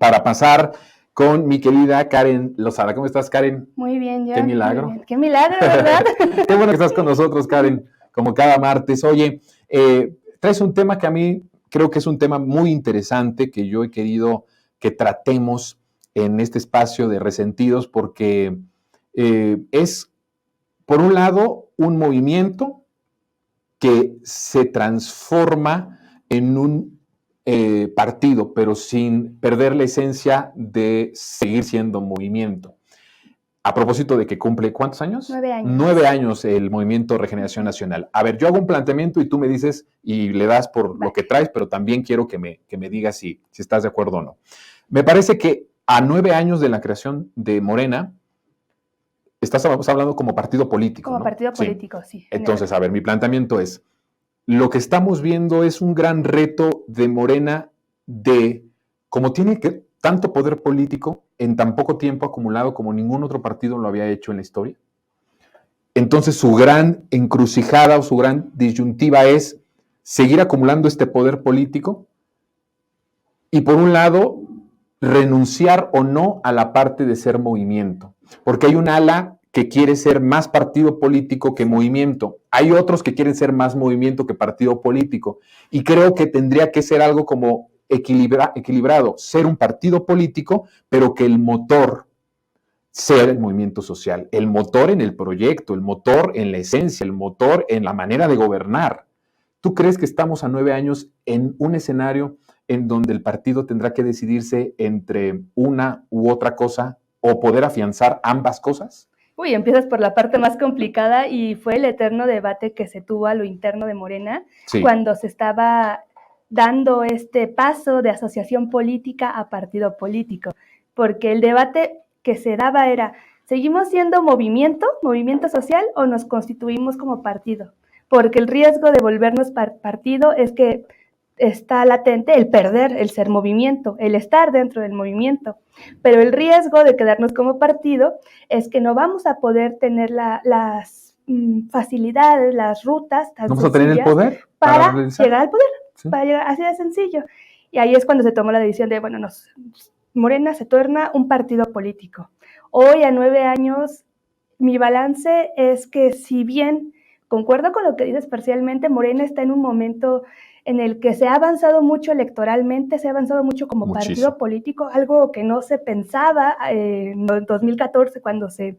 para pasar con mi querida Karen Lozada. ¿Cómo estás, Karen? Muy bien, John. Qué milagro. Muy bien. Qué milagro, ¿verdad? Qué bueno que estás con nosotros, Karen, como cada martes. Oye, traes un tema que a mí creo que es un tema muy interesante que yo he querido que tratemos en este espacio de Resentidos porque es, por un lado, un movimiento que se transforma en un partido, pero sin perder la esencia de seguir siendo movimiento. A propósito de que cumple, ¿cuántos años? 9 años. 9 años el Movimiento Regeneración Nacional. A ver, yo hago un planteamiento y tú me dices y le das por lo que traes, pero también quiero que me digas si estás de acuerdo o no. Me parece que a 9 años de la creación de Morena, estás hablando como partido político, Como ¿no? partido político, sí. Entonces, a ver, mi planteamiento es, lo que estamos viendo es un gran reto de Morena de, como tiene tanto poder político en tan poco tiempo acumulado como ningún otro partido lo había hecho en la historia. Entonces su gran encrucijada o su gran disyuntiva es seguir acumulando este poder político y por un lado renunciar o no a la parte de ser movimiento, porque hay un ala que quiere ser más partido político que movimiento. Hay otros que quieren ser más movimiento que partido político. Y creo que tendría que ser algo como equilibrado, ser un partido político, pero que el motor sea el movimiento social, el motor en el proyecto, el motor en la esencia, el motor en la manera de gobernar. ¿Tú crees que estamos a 9 años en un escenario en donde el partido tendrá que decidirse entre una u otra cosa o poder afianzar ambas cosas? Uy, empiezas por la parte más complicada y fue el eterno debate que se tuvo a lo interno de Morena, sí, cuando se estaba dando este paso de asociación política a partido político, porque el debate que se daba era, ¿seguimos siendo movimiento social o nos constituimos como partido? Porque el riesgo de volvernos partido es que está latente el perder, el ser movimiento, el estar dentro del movimiento. Pero el riesgo de quedarnos como partido es que no vamos a poder tener las facilidades, las rutas tan ¿vamos a tener el poder para llegar al poder? ¿Sí? Para llegar así de sencillo. Y ahí es cuando se tomó la decisión de, bueno, Morena se torna un partido político. Hoy, a 9 años, mi balance es que si bien concuerdo con lo que dices parcialmente, Morena está en un momento en el que se ha avanzado mucho electoralmente, se ha avanzado mucho como partido político, algo que no se pensaba en 2014 cuando se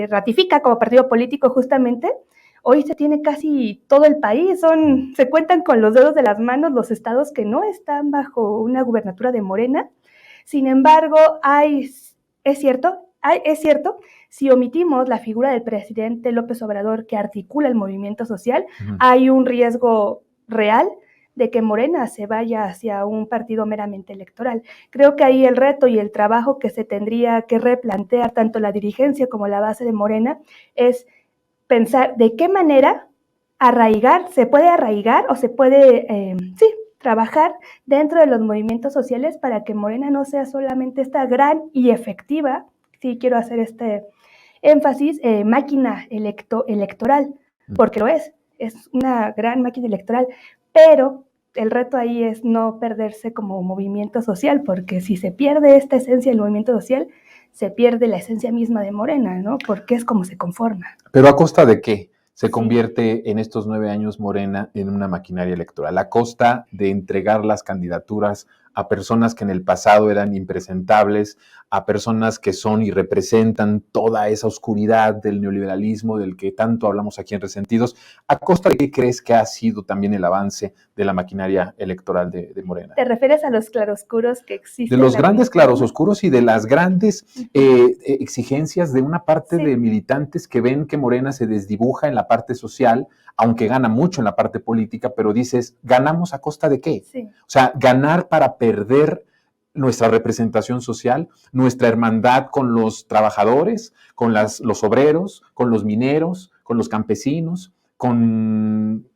ratifica como partido político justamente. Hoy se tiene casi todo el país, se cuentan con los dedos de las manos los estados que no están bajo una gubernatura de Morena. Sin embargo, es cierto, si omitimos la figura del presidente López Obrador que articula el movimiento social, hay un riesgo real de que Morena se vaya hacia un partido meramente electoral. Creo que ahí el reto y el trabajo que se tendría que replantear tanto la dirigencia como la base de Morena es pensar de qué manera se puede arraigar o se puede, trabajar dentro de los movimientos sociales para que Morena no sea solamente esta gran y efectiva, sí quiero hacer este énfasis, máquina electoral, porque lo es una gran máquina electoral, pero el reto ahí es no perderse como movimiento social, porque si se pierde esta esencia del movimiento social, se pierde la esencia misma de Morena, ¿no? Porque es como se conforma. ¿Pero a costa de qué se convierte en estos 9 años Morena en una maquinaria electoral? ¿A costa de entregar las candidaturas a personas que en el pasado eran impresentables, a personas que son y representan toda esa oscuridad del neoliberalismo del que tanto hablamos aquí en Resentidos? ¿A costa de qué crees que ha sido también el avance de la maquinaria electoral de Morena? ¿Te refieres a los claroscuros que existen? De los grandes claroscuros y de las grandes exigencias de una parte de militantes que ven que Morena se desdibuja en la parte social, aunque gana mucho en la parte política, pero dices, ¿ganamos a costa de qué? Sí. O sea, ganar para perder nuestra representación social, nuestra hermandad con los trabajadores, con los obreros, con los mineros, con los campesinos, con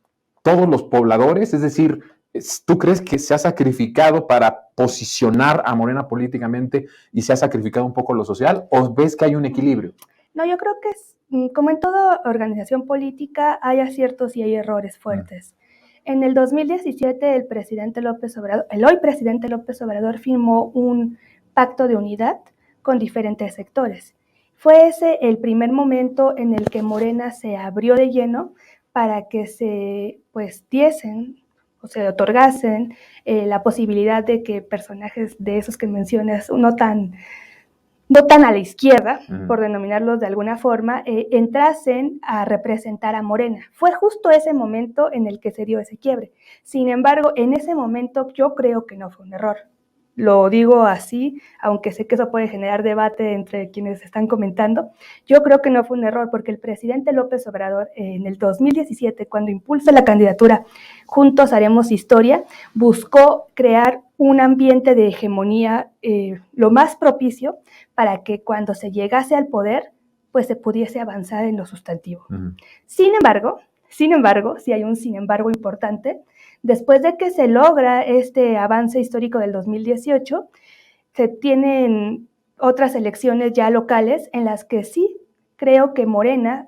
todos los pobladores, es decir, ¿tú crees que se ha sacrificado para posicionar a Morena políticamente y se ha sacrificado un poco lo social? ¿O ves que hay un equilibrio? No, yo creo que como en toda organización política hay aciertos y hay errores fuertes. En el 2017 el presidente López Obrador, el hoy presidente López Obrador firmó un pacto de unidad con diferentes sectores. Fue ese el primer momento en el que Morena se abrió de lleno para que se diesen o se otorgasen la posibilidad de que personajes de esos que mencionas, no tan a la izquierda, por denominarlos de alguna forma, entrasen a representar a Morena. Fue justo ese momento en el que se dio ese quiebre. Sin embargo, en ese momento yo creo que no fue un error. Lo digo así, aunque sé que eso puede generar debate entre quienes están comentando. Yo creo que no fue un error porque el presidente López Obrador en el 2017, cuando impulsa la candidatura Juntos Haremos Historia, buscó crear un ambiente de hegemonía lo más propicio para que cuando se llegase al poder, pues se pudiese avanzar en lo sustantivo. Sin embargo, sí hay un sin embargo importante, después de que se logra este avance histórico del 2018, se tienen otras elecciones ya locales en las que sí creo que Morena,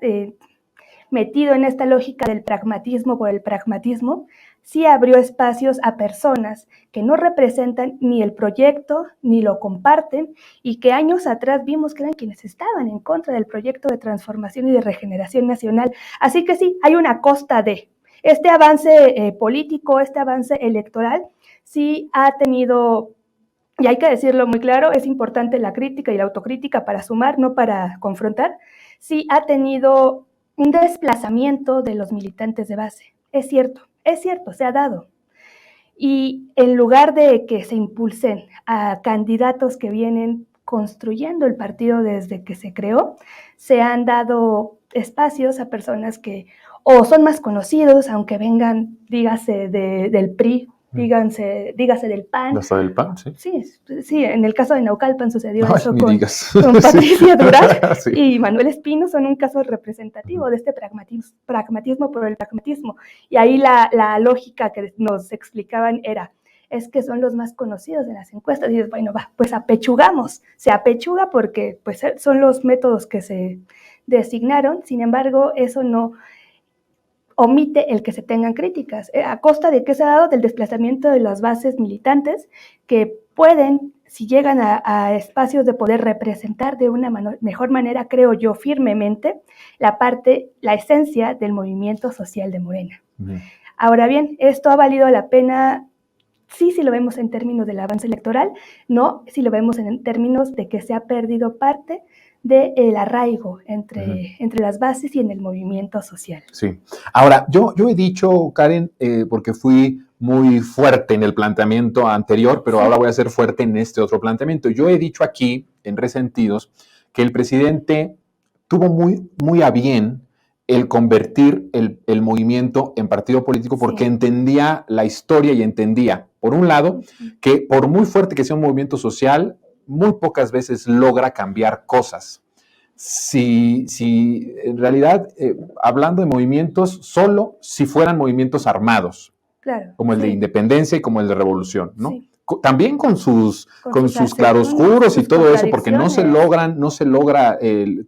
metido en esta lógica del pragmatismo por el pragmatismo, sí abrió espacios a personas que no representan ni el proyecto, ni lo comparten, y que años atrás vimos que eran quienes estaban en contra del proyecto de transformación y de regeneración nacional. Así que sí, hay una costa de este avance político, este avance electoral, sí ha tenido, y hay que decirlo muy claro, es importante la crítica y la autocrítica para sumar, no para confrontar, sí ha tenido un desplazamiento de los militantes de base. Es cierto, se ha dado. Y en lugar de que se impulsen a candidatos que vienen construyendo el partido desde que se creó, se han dado espacios a personas que o son más conocidos, aunque vengan, dígase, del PRI, dígase del PAN. ¿Hasta del PAN? Sí. Sí, en el caso de Naucalpan sucedió eso con sí. Patricia Durán sí. Y Manuel Espino son un caso representativo de este pragmatismo por el pragmatismo. Y ahí la lógica que nos explicaban es que son los más conocidos de las encuestas. Y dices, bueno, pues apechugamos. Se apechuga porque pues, son los métodos que se designaron. Sin embargo, eso no omite el que se tengan críticas, a costa de que se ha dado del desplazamiento de las bases militantes que pueden, si llegan a espacios de poder representar de una mejor manera, creo yo firmemente, la esencia del movimiento social de Morena. Ahora bien, esto ha valido la pena, sí, si lo vemos en términos del avance electoral, no, si lo vemos en términos de que se ha perdido parte del arraigo entre las bases y en el movimiento social. Sí. Ahora, yo he dicho, Karen, porque fui muy fuerte en el planteamiento anterior, pero ahora voy a ser fuerte en este otro planteamiento. Yo he dicho aquí, en Resentidos, que el presidente tuvo muy a bien el convertir el movimiento en partido político porque entendía la historia y entendía, por un lado, que por muy fuerte que sea un movimiento social, muy pocas veces logra cambiar cosas. Si en realidad, hablando de movimientos, solo si fueran movimientos armados, claro, como el de independencia y como el de revolución, ¿no? Sí. También con sus claroscuros y todo eso, porque no se logra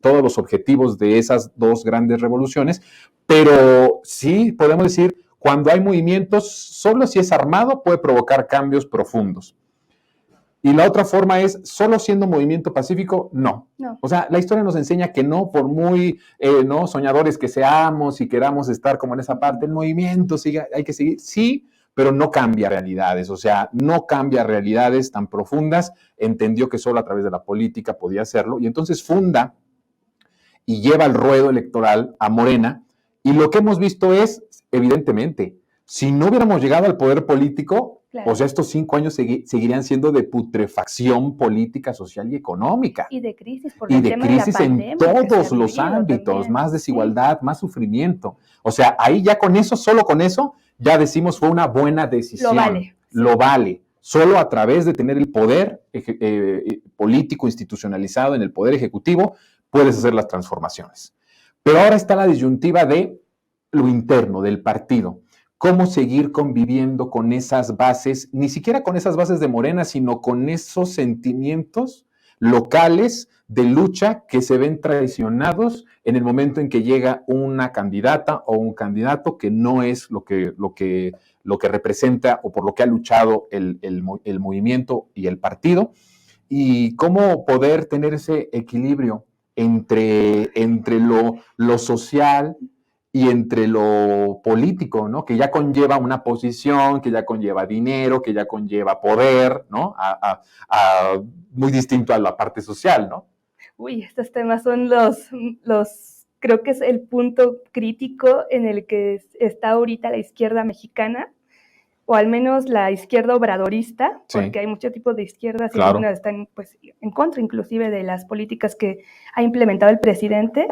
todos los objetivos de esas dos grandes revoluciones, pero sí podemos decir, cuando hay movimientos, solo si es armado puede provocar cambios profundos. Y la otra forma es, solo siendo movimiento pacífico, no. O sea, la historia nos enseña que no, por muy no soñadores que seamos y queramos estar como en esa parte, el movimiento hay que seguir, sí, pero no cambia realidades, o sea, no cambia realidades tan profundas, entendió que solo a través de la política podía hacerlo, y entonces funda y lleva el ruedo electoral a Morena, y lo que hemos visto es, evidentemente, si no hubiéramos llegado al poder político, o sea, estos 5 años seguirían siendo de putrefacción política, social y económica. Y de crisis, en todos los ámbitos, también. Más desigualdad, más sufrimiento. O sea, ahí ya con eso, solo con eso, ya decimos fue una buena decisión. Lo vale. Solo a través de tener el poder político institucionalizado en el poder ejecutivo, puedes hacer las transformaciones. Pero ahora está la disyuntiva de lo interno, del partido. Cómo seguir conviviendo con esas bases, ni siquiera con esas bases de Morena, sino con esos sentimientos locales de lucha que se ven traicionados en el momento en que llega una candidata o un candidato que no es lo que representa o por lo que ha luchado el movimiento y el partido, y cómo poder tener ese equilibrio entre lo social y entre lo político, ¿no? Que ya conlleva una posición, que ya conlleva dinero, que ya conlleva poder, ¿no? Muy distinto a la parte social, ¿no? Uy, estos temas son creo que es el punto crítico en el que está ahorita la izquierda mexicana, o al menos la izquierda obradorista, porque hay muchos tipos de izquierdas y algunas están pues en contra inclusive de las políticas que ha implementado el presidente.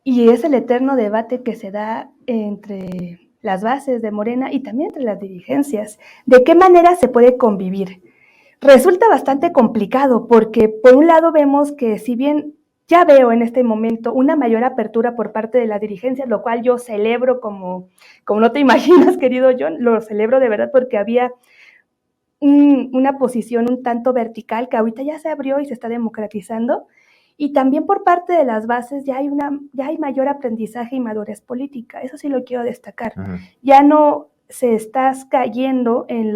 Y es el eterno debate que se da entre las bases de Morena y también entre las dirigencias. ¿De qué manera se puede convivir? Resulta bastante complicado porque por un lado vemos que si bien ya veo en este momento una mayor apertura por parte de las dirigencias, lo cual yo celebro como no te imaginas, querido John, lo celebro de verdad porque había una posición un tanto vertical que ahorita ya se abrió y se está democratizando. Y también por parte de las bases ya hay mayor aprendizaje y madurez política. Eso sí lo quiero destacar. Uh-huh. Ya no se estás cayendo en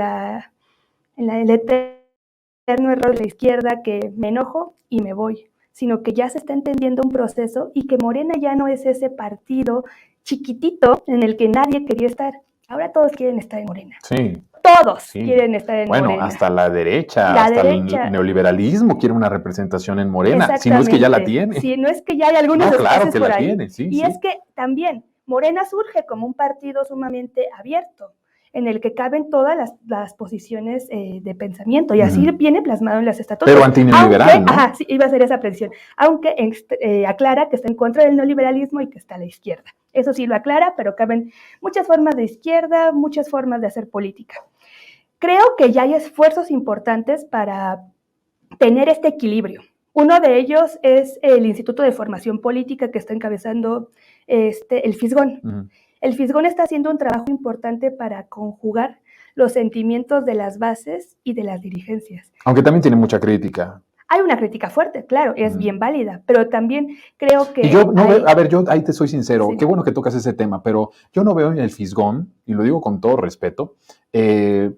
el eterno error de la izquierda que me enojo y me voy, sino que ya se está entendiendo un proceso y que Morena ya no es ese partido chiquitito en el que nadie quería estar. Ahora todos quieren estar en Morena. Sí. Todos quieren estar en Morena. Bueno, hasta la derecha, el neoliberalismo quiere una representación en Morena, si no es que ya la tiene. Si no es que ya hay algunos espacios por ahí. Tiene, sí, y es que también Morena surge como un partido sumamente abierto, en el que caben todas las posiciones de pensamiento, y así viene plasmado en las estatutos. Pero antineoliberal, ¿no? Ajá, sí, iba a ser esa precisión, aunque aclara que está en contra del neoliberalismo y que está a la izquierda. Eso sí lo aclara, pero caben muchas formas de izquierda, muchas formas de hacer política. Creo que ya hay esfuerzos importantes para tener este equilibrio. Uno de ellos es el Instituto de Formación Política que está encabezando el Fisgón. Uh-huh. El Fisgón está haciendo un trabajo importante para conjugar los sentimientos de las bases y de las dirigencias. Aunque también tiene mucha crítica. Hay una crítica fuerte, claro, es bien válida, pero también creo que... Y yo no veo, yo ahí te soy sincero, sí. Qué bueno que tocas ese tema, pero yo no veo en el Fisgón, y lo digo con todo respeto, igual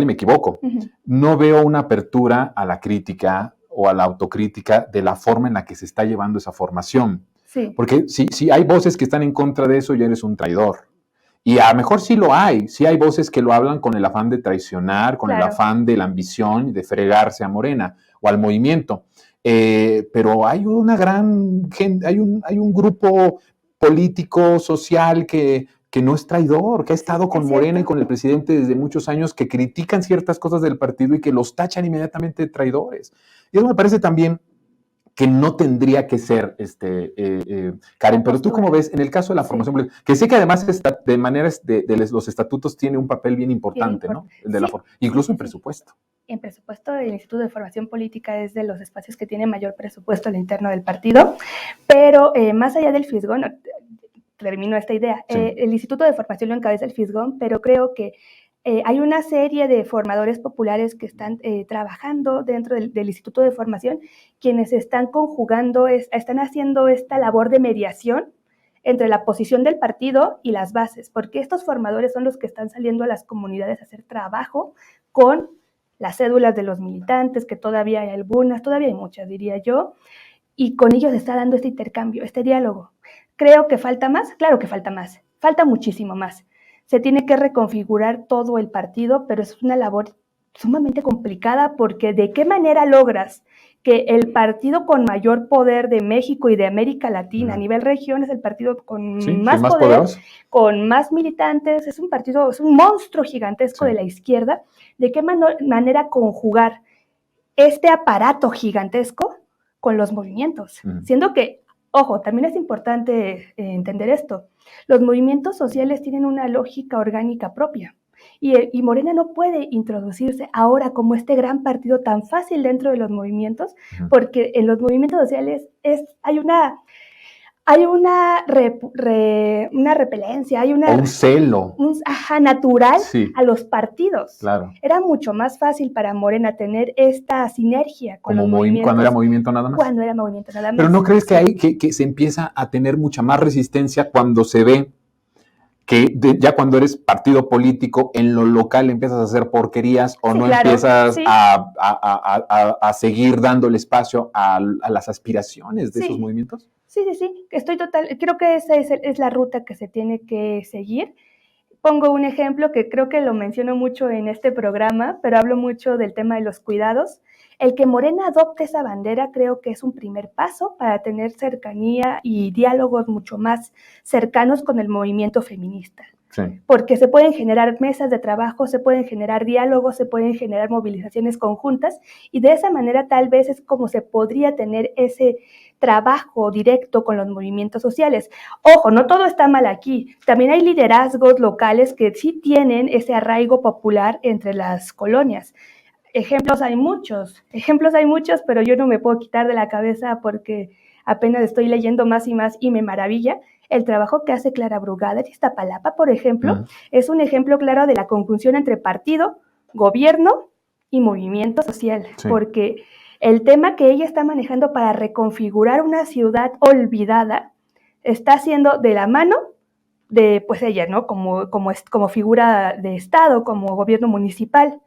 y me equivoco, no veo una apertura a la crítica o a la autocrítica de la forma en la que se está llevando esa formación. Sí. Porque si hay voces que están en contra de eso, ya eres un traidor. Y a lo mejor sí hay voces que lo hablan con el afán de traicionar, con el afán de la ambición y de fregarse a Morena o al movimiento. Pero hay una gran gente, hay un grupo político, social que no es traidor, que ha estado con Morena y con el presidente desde muchos años, que critican ciertas cosas del partido y que los tachan inmediatamente de traidores. Y eso me parece también que no tendría que ser, Karen, pero tú cómo ves en el caso de la formación política, que sé que además de maneras de los estatutos tiene un papel bien importante, ¿no? El de incluso en presupuesto. En presupuesto, el Instituto de Formación Política es de los espacios que tiene mayor presupuesto al interno del partido, pero más allá del Fisgón, termino esta idea, el Instituto de Formación lo encabeza el Fisgón, pero creo que hay una serie de formadores populares que están trabajando dentro del Instituto de Formación, quienes están conjugando, están haciendo esta labor de mediación entre la posición del partido y las bases, porque estos formadores son los que están saliendo a las comunidades a hacer trabajo con las cédulas de los militantes, que todavía hay algunas, todavía hay muchas, diría yo, y con ellos se está dando este intercambio, este diálogo. ¿Creo que falta más? Claro que falta más, falta muchísimo más. Se tiene que reconfigurar todo el partido, pero es una labor sumamente complicada porque ¿de qué manera logras que el partido con mayor poder de México y de América Latina, a nivel región, es el partido con más poder, poderoso, con más militantes, es un partido, es un monstruo gigantesco de la izquierda? ¿De qué manera conjugar este aparato gigantesco con los movimientos? Siendo que, ojo, también es importante entender esto. Los movimientos sociales tienen una lógica orgánica propia y Morena no puede introducirse ahora como este gran partido tan fácil dentro de los movimientos, porque en los movimientos sociales hay hay una repelencia, hay un celo natural sí, a los partidos. Claro. Era mucho más fácil para Morena tener esta sinergia con los movimientos. Cuando era movimiento nada más. Cuando era movimiento nada más. Pero ¿no crees que se empieza a tener mucha más resistencia cuando se ve que ya cuando eres partido político, en lo local empiezas a hacer porquerías o no empiezas a seguir dándole espacio a las aspiraciones de esos movimientos? Sí, creo que esa es la ruta que se tiene que seguir. Pongo un ejemplo que creo que lo menciono mucho en este programa, pero hablo mucho del tema de los cuidados. El que Morena adopte esa bandera creo que es un primer paso para tener cercanía y diálogos mucho más cercanos con el movimiento feminista. Sí. Porque se pueden generar mesas de trabajo, se pueden generar diálogos, se pueden generar movilizaciones conjuntas y de esa manera tal vez es como se podría tener ese trabajo directo con los movimientos sociales. Ojo, no todo está mal aquí. También hay liderazgos locales que sí tienen ese arraigo popular entre las colonias. Ejemplos hay muchos, pero yo no me puedo quitar de la cabeza porque apenas estoy leyendo más y me maravilla. El trabajo que hace Clara Brugada de Iztapalapa, por ejemplo, es un ejemplo claro de la conjunción entre partido, gobierno y movimiento social, porque el tema que ella está manejando para reconfigurar una ciudad olvidada está haciendo de la mano de pues ella, ¿no? Como figura de Estado, como gobierno municipal.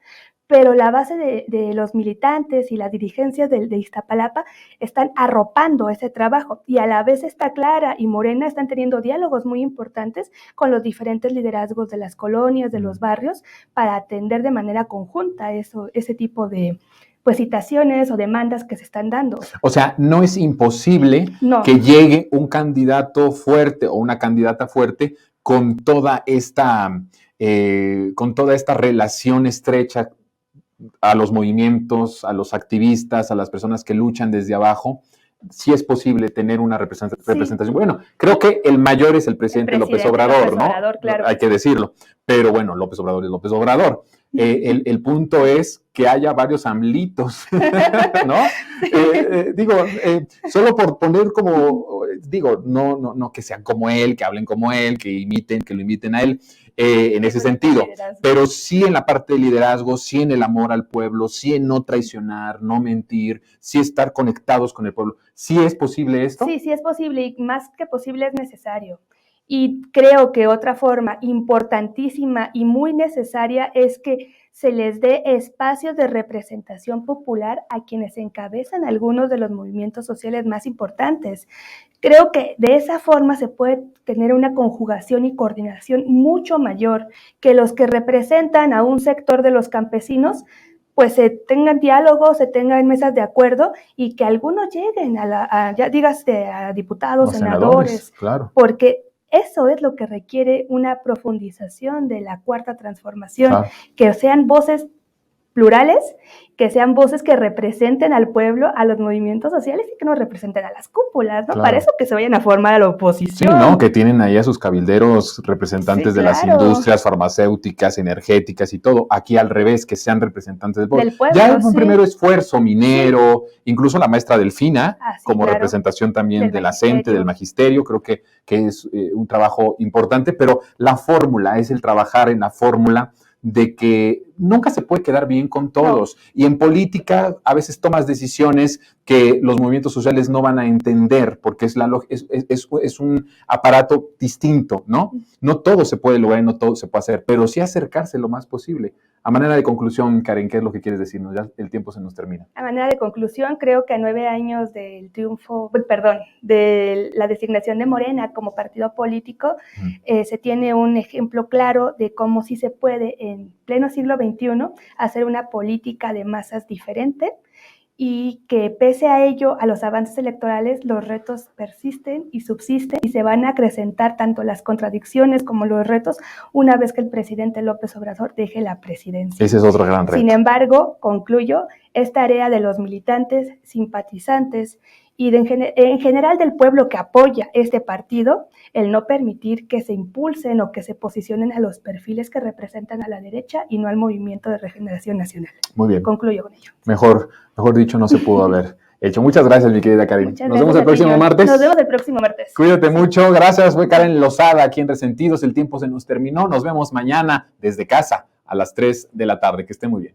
Pero la base de los militantes y las dirigencias de Iztapalapa están arropando ese trabajo y a la vez está Clara y Morena están teniendo diálogos muy importantes con los diferentes liderazgos de las colonias, de los barrios, para atender de manera conjunta ese tipo de pues citaciones o demandas que se están dando. O sea, no es imposible que llegue un candidato fuerte o una candidata fuerte con toda esta relación estrecha a los movimientos, a los activistas, a las personas que luchan desde abajo. Sí es posible tener una representación. Bueno, creo que el mayor es el presidente López Obrador, ¿no? Claro. Hay que decirlo. Pero bueno, López Obrador es López Obrador. El punto es que haya varios AMLitos, ¿no? Solo por poner no que sean como él, que hablen como él, que lo imiten a él, en ese sentido, pero sí en la parte de liderazgo, sí en el amor al pueblo, sí en no traicionar, no mentir, sí estar conectados con el pueblo. ¿Sí es posible esto? Sí es posible y más que posible es necesario. Y creo que otra forma importantísima y muy necesaria es que se les dé espacios de representación popular a quienes encabezan algunos de los movimientos sociales más importantes. Creo que de esa forma se puede tener una conjugación y coordinación mucho mayor, que los que representan a un sector de los campesinos pues se tengan diálogos, se tengan mesas de acuerdo y que algunos lleguen a diputados, senadores, claro. Porque eso es lo que requiere una profundización de la cuarta transformación, que sean voces plurales, que sean voces que representen al pueblo, a los movimientos sociales y que no representen a las cúpulas, ¿no? Para eso que se vayan a formar a la oposición. Sí, ¿no? Que tienen ahí a sus cabilderos representantes de las industrias farmacéuticas, energéticas y todo. Aquí al revés, que sean representantes del pueblo. Ya es un primer esfuerzo minero, incluso la maestra Delfina, como representación también de la CENTE, del magisterio, creo que es un trabajo importante, pero la fórmula es el trabajar en la fórmula de que nunca se puede quedar bien con todos. Y en política a veces tomas decisiones que los movimientos sociales no van a entender porque es un aparato distinto, ¿no? No todo se puede lograr, no todo se puede hacer, pero sí acercarse lo más posible. A manera de conclusión, Karen, ¿qué es lo que quieres decirnos? Ya el tiempo se nos termina. A manera de conclusión, creo que a 9 años del de la designación de Morena como partido político, se tiene un ejemplo claro de cómo sí se puede en pleno siglo XXI hacer una política de masas diferente y que pese a ello, a los avances electorales, los retos persisten y subsisten y se van a acrecentar tanto las contradicciones como los retos una vez que el presidente López Obrador deje la presidencia. Ese es otro gran reto. Sin embargo, concluyo, es tarea de los militantes, simpatizantes y en general del pueblo que apoya este partido, el no permitir que se impulsen o que se posicionen a los perfiles que representan a la derecha y no al Movimiento de Regeneración Nacional. Muy bien. Concluyo con ello. Mejor dicho, no se pudo haber Hecho, muchas gracias, mi querida Karen. Nos vemos el próximo martes. Nos vemos el próximo martes. Cuídate mucho. Gracias. Fue Karen Lozada aquí en Resentidos. El tiempo se nos terminó. Nos vemos mañana desde casa a las 3 de la tarde. Que esté muy bien.